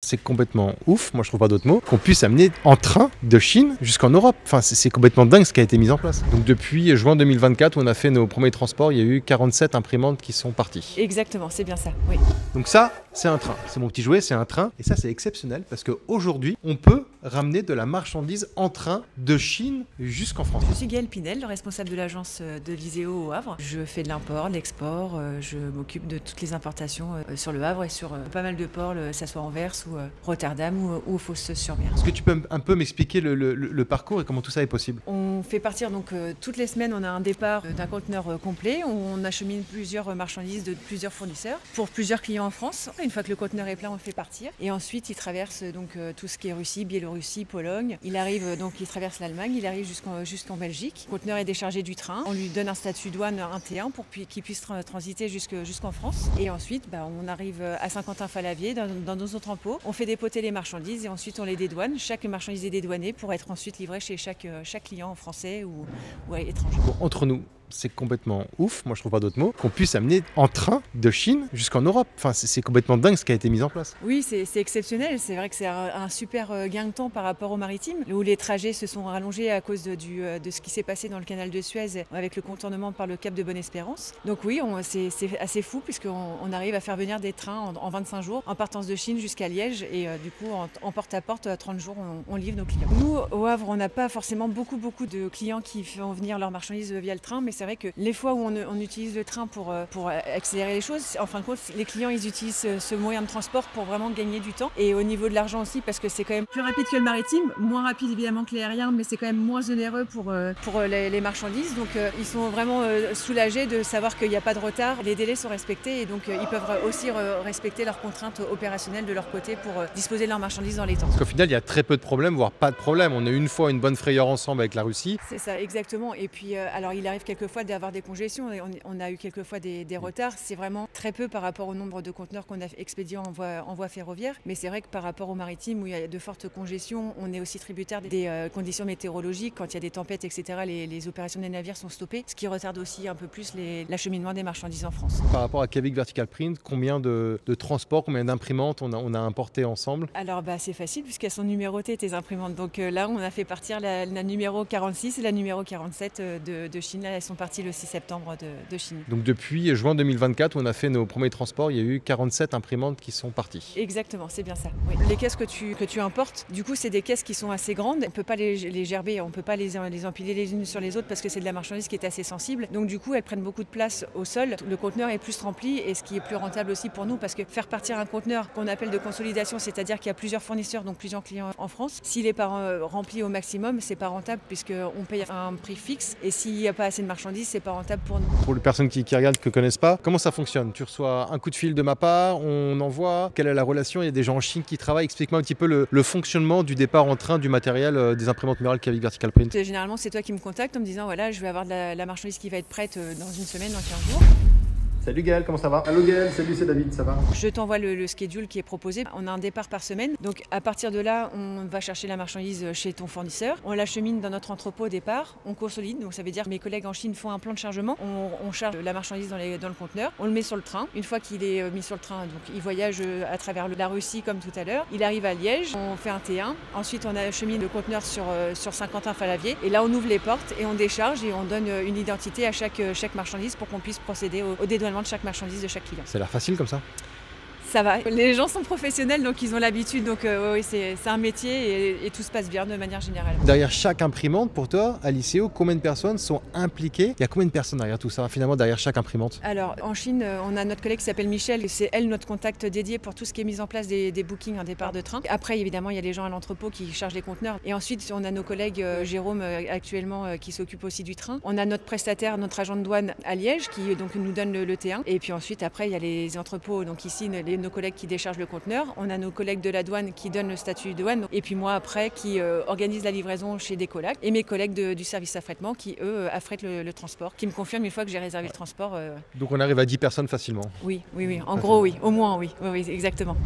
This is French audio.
c'est complètement ouf, moi je trouve pas d'autres mots, qu'on puisse amener en train de Chine jusqu'en Europe. Enfin, c'est complètement dingue ce qui a été mis en place. Donc depuis juin 2024, où on a fait nos premiers transports, il y a eu 47 imprimantes qui sont parties. Exactement, c'est bien ça, oui. Donc ça, c'est un train. C'est mon petit jouet, c'est un train. Et ça, c'est exceptionnel parce qu'aujourd'hui, on peut ramener de la marchandise en train de Chine jusqu'en France. Je suis Gaëlle Pinel, le responsable de l'agence de l'ISEO au Havre. Je fais de l'import, de l'export, je m'occupe de toutes les importations sur le Havre et sur pas mal de ports, que ce soit Anvers ou Rotterdam ou aux Fos-sur-Mer. Est-ce que tu peux un peu m'expliquer le parcours et comment tout ça est possible? On fait partir donc toutes les semaines, on a un départ d'un conteneur complet. On achemine plusieurs marchandises de plusieurs fournisseurs pour plusieurs clients en France. Une fois que le conteneur est plein, on le fait partir. Et ensuite, il traverse donc tout ce qui est Russie, Biélorussie, Pologne. Il arrive donc, il traverse l'Allemagne, il arrive jusqu'en Belgique. Le conteneur est déchargé du train. On lui donne un statut douane 1 T1 pour qu'il puisse transiter jusqu'en France. Et ensuite, on arrive à Saint-Quentin-Fallavier dans nos entrepôts. On fait dépoter les marchandises et ensuite on les dédouane. Chaque marchandise est dédouanée pour être ensuite livrée chez chaque client français ou étranger. Bon, entre nous, c'est complètement ouf, moi je trouve pas d'autres mots, qu'on puisse amener en train de Chine jusqu'en Europe. Enfin, c'est complètement dingue ce qui a été mis en place. Oui, c'est exceptionnel. C'est vrai que c'est un super gain de temps par rapport au maritime, où les trajets se sont rallongés à cause de ce qui s'est passé dans le canal de Suez avec le contournement par le cap de Bonne-Espérance. Donc oui, c'est assez fou puisqu'on arrive à faire venir des trains en 25 jours, en partance de Chine jusqu'à Liège et du coup en porte-à-porte, à 30 jours, on livre nos clients. Nous, au Havre, on n'a pas forcément beaucoup de clients qui font venir leurs marchandises via le train, mais c'est vrai que les fois où on utilise le train pour accélérer les choses, en fin de compte, les clients ils utilisent ce moyen de transport pour vraiment gagner du temps. Et au niveau de l'argent aussi, parce que c'est quand même plus rapide que le maritime, moins rapide évidemment que l'aérien, mais c'est quand même moins onéreux pour les marchandises. Donc ils sont vraiment soulagés de savoir qu'il n'y a pas de retard, les délais sont respectés et donc ils peuvent aussi respecter leurs contraintes opérationnelles de leur côté pour disposer de leurs marchandises dans les temps. Parce qu'au final, il y a très peu de problèmes, voire pas de problème. On a une fois une bonne frayeur ensemble avec la Russie. C'est ça, exactement. Et puis, alors il arrive quelquefois d'avoir des congestions et on a eu quelquefois des retards. C'est vraiment très peu par rapport au nombre de conteneurs qu'on a expédiés en voie ferroviaire. Mais c'est vrai que par rapport au maritime où il y a de fortes congestions, on est aussi tributaire des conditions météorologiques. Quand il y a des tempêtes, etc., les opérations des navires sont stoppées, ce qui retarde aussi un peu plus l'acheminement des marchandises en France. Par rapport à Cavic Vertical Print, combien de transports, combien d'imprimantes on a importé ensemble? Alors c'est facile puisqu'elles sont numérotées tes imprimantes. Donc là, on a fait partir la numéro 46 et la numéro 47 de Chine. Là, elles sont parties le 6 septembre de Chine. Donc depuis juin 2024, où on a fait nos premiers transports, il y a eu 47 imprimantes qui sont parties. Exactement, c'est bien ça. Oui. Les caisses que tu importes, du coup, c'est des caisses qui sont assez grandes. On ne peut pas les gerber, on ne peut pas les empiler les unes sur les autres parce que c'est de la marchandise qui est assez sensible. Donc du coup, elles prennent beaucoup de place au sol. Le conteneur est plus rempli et ce qui est plus rentable aussi pour nous parce que faire partir un conteneur qu'on appelle de consolidation, c'est-à-dire qu'il y a plusieurs fournisseurs, donc plusieurs clients en France, s'il n'est pas rempli au maximum, c'est pas rentable puisqu'on paye un prix fixe et s'il n'y a pas assez de marchandises, c'est pas rentable pour nous. Pour les personnes qui regardent, qui ne connaissent pas, comment ça fonctionne? Tu reçois un coup de fil de ma part, on envoie, quelle est la relation? Il y a des gens en Chine qui travaillent. Explique-moi un petit peu le fonctionnement du départ en train du matériel des imprimantes murales Cavic Vertical Print. Généralement, c'est toi qui me contactes en me disant voilà, je vais avoir de la marchandise qui va être prête dans une semaine, dans 15 jours. Salut Gaël, comment ça va? Allô Gaël, salut, c'est David, ça va? Je t'envoie le schedule qui est proposé. On a un départ par semaine. Donc à partir de là, on va chercher la marchandise chez ton fournisseur. On l'achemine dans notre entrepôt au départ. On consolide. Donc ça veut dire que mes collègues en Chine font un plan de chargement. On charge la marchandise dans le conteneur. On le met sur le train. Une fois qu'il est mis sur le train, donc il voyage à travers la Russie comme tout à l'heure. Il arrive à Liège. On fait un T1. Ensuite, on achemine le conteneur sur Saint-Quentin-Fallavier. Et là, on ouvre les portes et on décharge et on donne une identité à chaque marchandise pour qu'on puisse procéder au dédouanement de chaque marchandise de chaque client. Ça a l'air facile comme ça? Ça va. Les gens sont professionnels, donc ils ont l'habitude. Donc oui, c'est un métier et tout se passe bien de manière générale. Derrière chaque imprimante, pour toi, à l'ISEO, combien de personnes sont impliquées? Il y a combien de personnes derrière tout ça, finalement, derrière chaque imprimante? Alors, en Chine, on a notre collègue qui s'appelle Michel. Et c'est elle notre contact dédié pour tout ce qui est mise en place des bookings, un départ de train. Après, évidemment, il y a les gens à l'entrepôt qui chargent les conteneurs. Et ensuite, on a nos collègues, Jérôme, actuellement, qui s'occupe aussi du train. On a notre prestataire, notre agent de douane à Liège, qui donc nous donne le T1. Et puis ensuite, après, il y a les entrepôts. Donc ici, nos collègues qui déchargent le conteneur. On a nos collègues de la douane qui donnent le statut de douane. Et puis moi, après, qui organise la livraison chez des colacs. Et mes collègues du service affrètement qui, eux, affrètent le transport. Qui me confirment une fois que j'ai réservé le transport. Donc on arrive à 10 personnes facilement? Oui. En gros, oui. Au moins, oui. Oui, exactement.